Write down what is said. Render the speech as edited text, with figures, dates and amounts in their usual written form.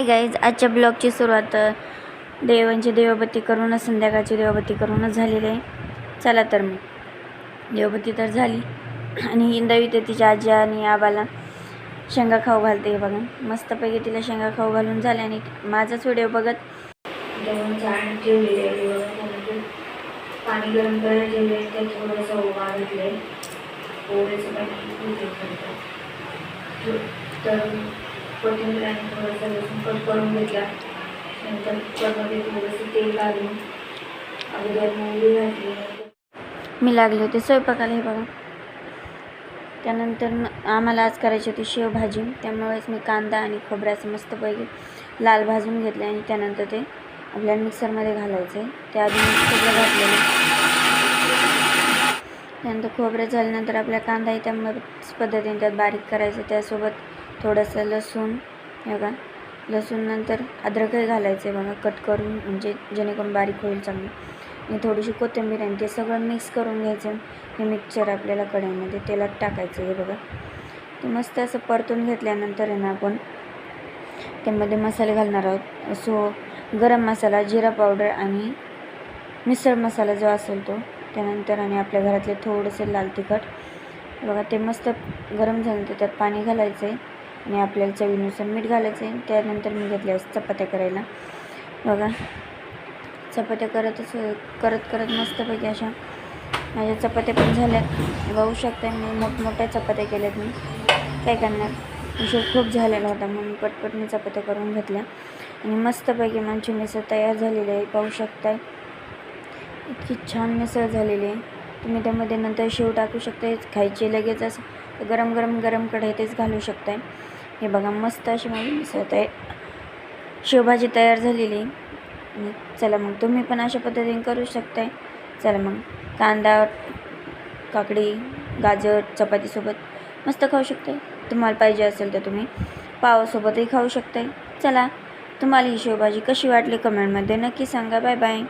Hi guys, आजच्या ब्लॉगची सुरुवात देवांची देवबत्ती करूनच, संध्याकाळची देवबत्ती करूनच झालेली आहे. चला तर मग देवबत्ती तर झाली आणि इंदावी ते तिच्या आजी आणि आबाला शेंगा खाऊ घालते. बघा मस्तपैकी तिला शेंगा खाऊ घालून झाले आणि माझाच व्हिडिओ बघत ठेवलेले आहे. पाणी गरम करायला ठेवले, त्यात थोडंसं ओवा घातले, ओव्याचं पाणी तर कोथिंबीर आणि थोडंसं लसूण कट करून घेतला. नंतर कुकरमध्ये थोडंसं तेल घालून अगोदर मोहरी घातली. मी लागले होते स्वयंपाकाला. हे बघा, त्यानंतर आम्हाला आज करायची होती शेवभाजी, त्यामुळेच मी कांदा आणि खोबऱ्याचं मस्तपैकी लाल भाजून घेतले आणि त्यानंतर ते आपल्याला मिक्सरमध्ये घालायचं आहे. त्याआधी खोबरं घातलेलं, त्यानंतर खोबरं झाल्यानंतर आपल्या कांदा त्याच पद्धतीने त्यात बारीक करायचं. त्यासोबत थोडंसं लसूण, हे बघा लसूण, नंतर अद्रकही घालायचं आहे बघा कट करून, म्हणजे जेणेकरून बारीक होईल चांगली, आणि थोडीशी कोथिंबीर आणि ते सगळं मिक्स करून घ्यायचं. हे मिक्सचर आपल्याला कढईमध्ये तेलात टाकायचं. हे बघा ते मस्त असं परतून घेतल्यानंतर आहे ना, आपण त्यामध्ये मसाले घालणार आहोत. सो गरम मसाला, जिरा पावडर आणि मिसळ मसाला जो असेल तो, त्यानंतर आणि आपल्या घरातले थोडेसे लाल तिखट. बघा ते मस्त गरम झाल्यानंतर त्यात पाणी घालायचं आहे आणि आपल्याला चवीनुसार मीठ घालायचं आहे. त्यानंतर मी घेतल्या चपात्या करायला. बघा चपात्या करत मस्तपैकी अशा माझ्या चपात्या पण झाल्यात. बघू शकता, मी मोठमोठ्या चपात्या केल्यात. मी काय करणार, उशीर खूप झालेला होता म्हणून पटपट मी चपात्या करून घेतल्या आणि मस्तपैकी आमची मिसळ तयार झालेली आहे. पाहू शकताय, इतकी छान मिसळ झालेली आहे. तुम्ही त्यामध्ये नंतर शेव टाकू शकता, खायची लगेच असं गरम कढईतच घालू शकताय. हे बघा मस्त अशी माझी मिसळ शेवभाजी तयार झालेली आहे. चला मग तुम्ही पण अशा पद्धतीने करू शकताय. चला मग कांदा, काकडी, गाजर चपातीसोबत मस्त खाऊ शकताय. तुम्हाला पाहिजे असेल तर तुम्ही पावासोबतही खाऊ शकताय. चला, तुम्हाला ही शेवभाजी कशी वाटली कमेंटमध्ये नक्की सांगा. Bye bye.